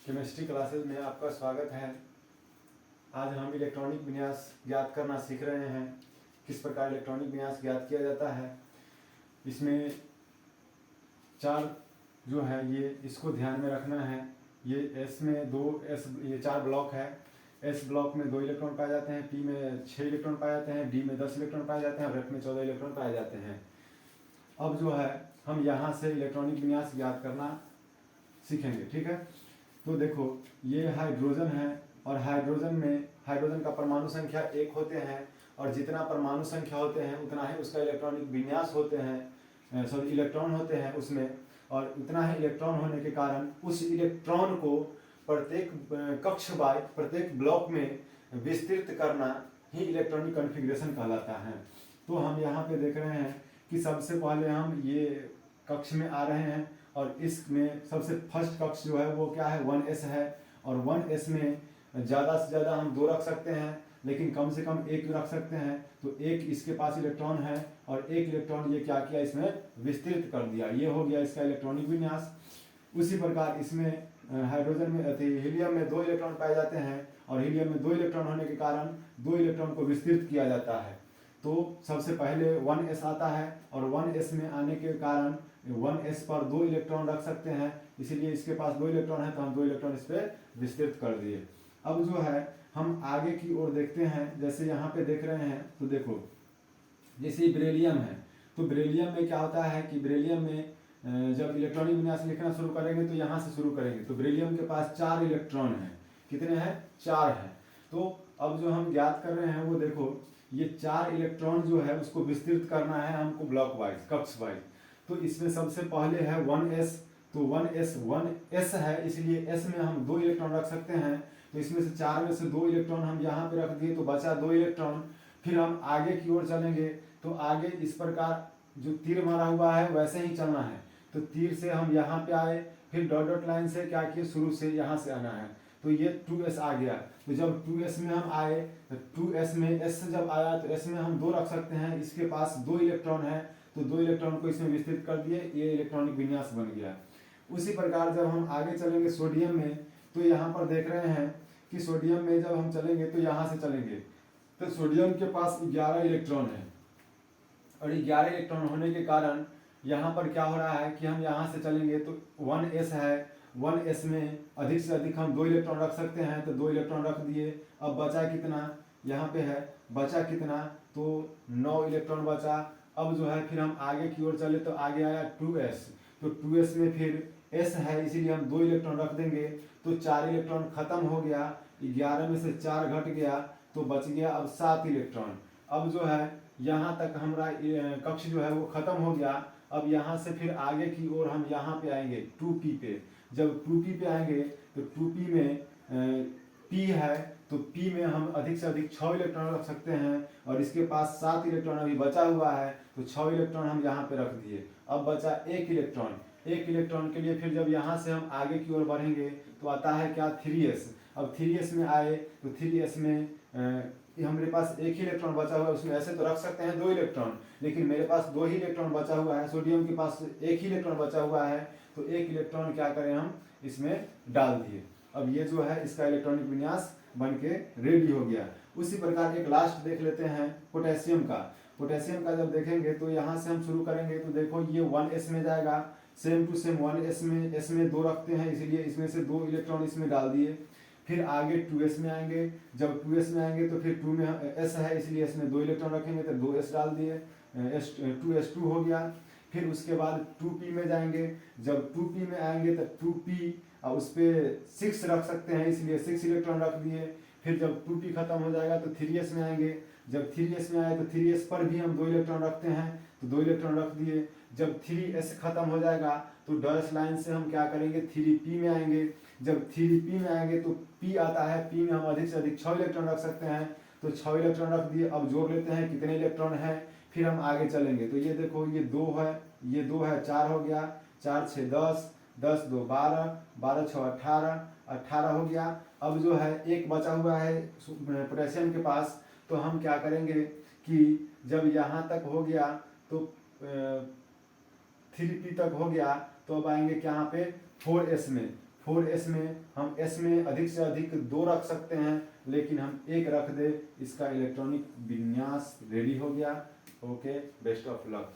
Chemistry classes में आपका स्वागत है। आज हम इलेक्ट्रॉनिक विन्यास ज्ञात करना सीख रहे हैं। किस प्रकार इलेक्ट्रॉनिक विन्यास ज्ञात किया जाता है। इसमें चार जो है ये इसको ध्यान में रखना है। ये एस में दो एस ये चार ब्लॉक है। एस ब्लॉक में 2 इलेक्ट्रॉन पाए जाते हैं, पी में 6 इलेक्ट्रॉन पाए जाते हैं, डी में 10 इलेक्ट्रॉन पाए जाते हैं और एफ में 14 इलेक्ट्रॉन पाए जाते हैं। अब जो है हम यहाँ से इलेक्ट्रॉनिक विन्यास ज्ञात करना सीखेंगे, ठीक है। तो देखो ये हाइड्रोजन है और हाइड्रोजन का परमाणु संख्या 1 होते हैं और जितना परमाणु संख्या होते हैं उतना ही उसका इलेक्ट्रॉनिक विन्यास होते हैं, सॉरी इलेक्ट्रॉन होते हैं उसमें। और उतना ही इलेक्ट्रॉन होने के कारण उस इलेक्ट्रॉन को प्रत्येक कक्ष बाय प्रत्येक ब्लॉक में विस्तृत करना ही इलेक्ट्रॉनिक कॉन्फ़िगरेशन कहलाता है। तो हम यहाँ पे देख रहे हैं कि सबसे पहले हम ये कक्ष में आ रहे हैं और इसमें सबसे फर्स्ट कक्ष जो है वो क्या है 1s है। और 1s में ज़्यादा से ज़्यादा हम 2 रख सकते हैं, लेकिन कम से कम 1 रख सकते हैं। तो एक इसके पास इलेक्ट्रॉन है और 1 इलेक्ट्रॉन ये क्या किया इसमें विस्तृत कर दिया। ये हो गया इसका इलेक्ट्रॉनिक विन्यास। उसी प्रकार इसमें हाइड्रोजन में हीलियम में 2 इलेक्ट्रॉन पाए जाते हैं और हीलियम में 2 इलेक्ट्रॉन होने के कारण 2 इलेक्ट्रॉन को विस्तृत किया जाता है। तो सबसे पहले 1s आता है और 1s में आने के कारण 1s पर 2 इलेक्ट्रॉन रख सकते हैं, इसीलिए इसके पास 2 इलेक्ट्रॉन है तो हम 2 इलेक्ट्रॉन इस पर विस्तृत कर दिए। अब जो है हम आगे की ओर देखते हैं। जैसे यहाँ पे देख रहे हैं तो देखो जैसे बेरिलियम है, तो बेरिलियम में क्या होता है कि बेरिलियम में जब इलेक्ट्रॉनिक विन्यास लिखना शुरू करेंगे तो यहाँ से शुरू करेंगे। तो बेरिलियम के पास 4 इलेक्ट्रॉन हैं। कितने हैं? 4 हैं। तो अब जो हम ज्ञात कर रहे हैं वो देखो ये 4 इलेक्ट्रॉन जो है उसको विस्तृत करना है हमको ब्लॉक वाइज कक्ष वाइज। तो इसमें सबसे पहले है 1s। तो 1s है, इसलिए s में हम 2 इलेक्ट्रॉन रख सकते हैं। तो इसमें से 4 में से 2 इलेक्ट्रॉन हम यहाँ पे रख दिए तो बचा 2 इलेक्ट्रॉन। फिर हम आगे की ओर चलेंगे तो आगे इस प्रकार जो तीर मारा हुआ है वैसे ही चलना है। तो तीर से हम यहाँ पे आए, फिर डॉट डॉट लाइन से क्या किए शुरू से यहाँ से आना है। तो ये 2s आ गया। तो जब 2s में हम आए तो 2s में s जब आया तो s में हम 2 रख सकते हैं। इसके पास 2 इलेक्ट्रॉन है तो 2 इलेक्ट्रॉन को इसमें विस्तृत कर दिए, ये इलेक्ट्रॉनिक विन्यास बन गया। उसी प्रकार जब हम आगे चलेंगे सोडियम में तो यहाँ पर देख रहे हैं कि सोडियम में जब हम चलेंगे तो यहाँ से चलेंगे तो सोडियम के पास 11 इलेक्ट्रॉन है और 11 इलेक्ट्रॉन होने के कारण यहाँ पर क्या हो रहा है कि हम यहाँ से चलेंगे तो 1s है। 1s में अधिक से अधिक हम 2 इलेक्ट्रॉन रख सकते हैं तो 2 इलेक्ट्रॉन रख दिए। अब बचा कितना यहाँ पे है, बचा कितना तो 9 इलेक्ट्रॉन बचा। अब जो है फिर हम आगे की ओर चले तो आगे आया 2s। तो 2s में फिर s है, इसीलिए हम 2 इलेक्ट्रॉन रख देंगे तो 4 इलेक्ट्रॉन खत्म हो गया। 11 में से 4 घट गया तो बच गया अब 7 इलेक्ट्रॉन। अब जो है यहाँ तक हमारा कक्ष जो है वो खत्म हो गया। अब यहाँ से फिर आगे की ओर हम यहाँ पे आएंगे 2p पे। जब 2p पे आएंगे तो 2p में p है तो p में हम अधिक से अधिक 6 इलेक्ट्रॉन रख सकते हैं और इसके पास 7 इलेक्ट्रॉन अभी बचा हुआ है तो 6 इलेक्ट्रॉन हम यहाँ पे रख दिए। अब बचा 1 इलेक्ट्रॉन। 1 इलेक्ट्रॉन के लिए फिर जब यहाँ से हम आगे की ओर बढ़ेंगे तो आता है क्या 3s। अब 3s में आए तो 3s में हमारे पास 1 ही इलेक्ट्रॉन बचा हुआ है। उसमें ऐसे तो रख सकते हैं 2 इलेक्ट्रॉन, लेकिन मेरे पास 2 ही इलेक्ट्रॉन बचा हुआ है। सोडियम के पास 1 ही इलेक्ट्रॉन बचा हुआ है तो 1 इलेक्ट्रॉन क्या करें हम इसमें डाल दिए। अब ये जो है इसका इलेक्ट्रॉनिक विन्यास बन के रेडी हो गया। उसी प्रकार एक लास्ट देख लेते हैं पोटेशियम का। पोटेशियम का जब देखेंगे तो यहाँ से हम शुरू करेंगे तो देखो ये 1s में जाएगा। सेम टू सेम 1s में s में 2 रखते हैं, इसलिए इसमें से 2 इलेक्ट्रॉन इसमें डाल दिए। फिर आगे 2s में आएंगे। जब 2s में आएंगे तो फिर 2 में s है, इसलिए s में 2 इलेक्ट्रॉन रखेंगे तो 2s डाल दिए, 2s2 हो गया। फिर उसके बाद 2p में जाएंगे। जब 2p में आएंगे तो 2p और उस पर 6 रख सकते हैं, इसलिए 6 इलेक्ट्रॉन रख दिए। फिर जब 2p खत्म हो जाएगा तो 3s में आएंगे। जब 3s में आए तो 3s पर भी हम 2 इलेक्ट्रॉन रखते हैं तो 2 इलेक्ट्रॉन रख दिए। जब 3s खत्म हो जाएगा तो डैश लाइन से हम क्या करेंगे 3p में आएंगे। जब 3p में आएंगे तो p आता है, p में हम अधिक से अधिक 6 इलेक्ट्रॉन रख सकते हैं तो 6 इलेक्ट्रॉन रख दिए। अब जोड़ लेते हैं कितने इलेक्ट्रॉन है, फिर हम आगे चलेंगे तो ये देखो ये 2 है, ये 2 है, 4 हो गया, 4 6 10, 10 2 12, 12 6 18, 18 हो गया। अब जो है एक बचा हुआ है पोटेशियम के पास तो हम क्या करेंगे कि जब यहाँ तक हो गया तो 3p तक हो गया तो अब आएंगे क्या यहाँ पे 4s में। 4s में हम s में अधिक से अधिक 2 रख सकते हैं, लेकिन हम 1 रख दे, इसका इलेक्ट्रॉनिक विन्यास रेडी हो गया। Okay, best of luck.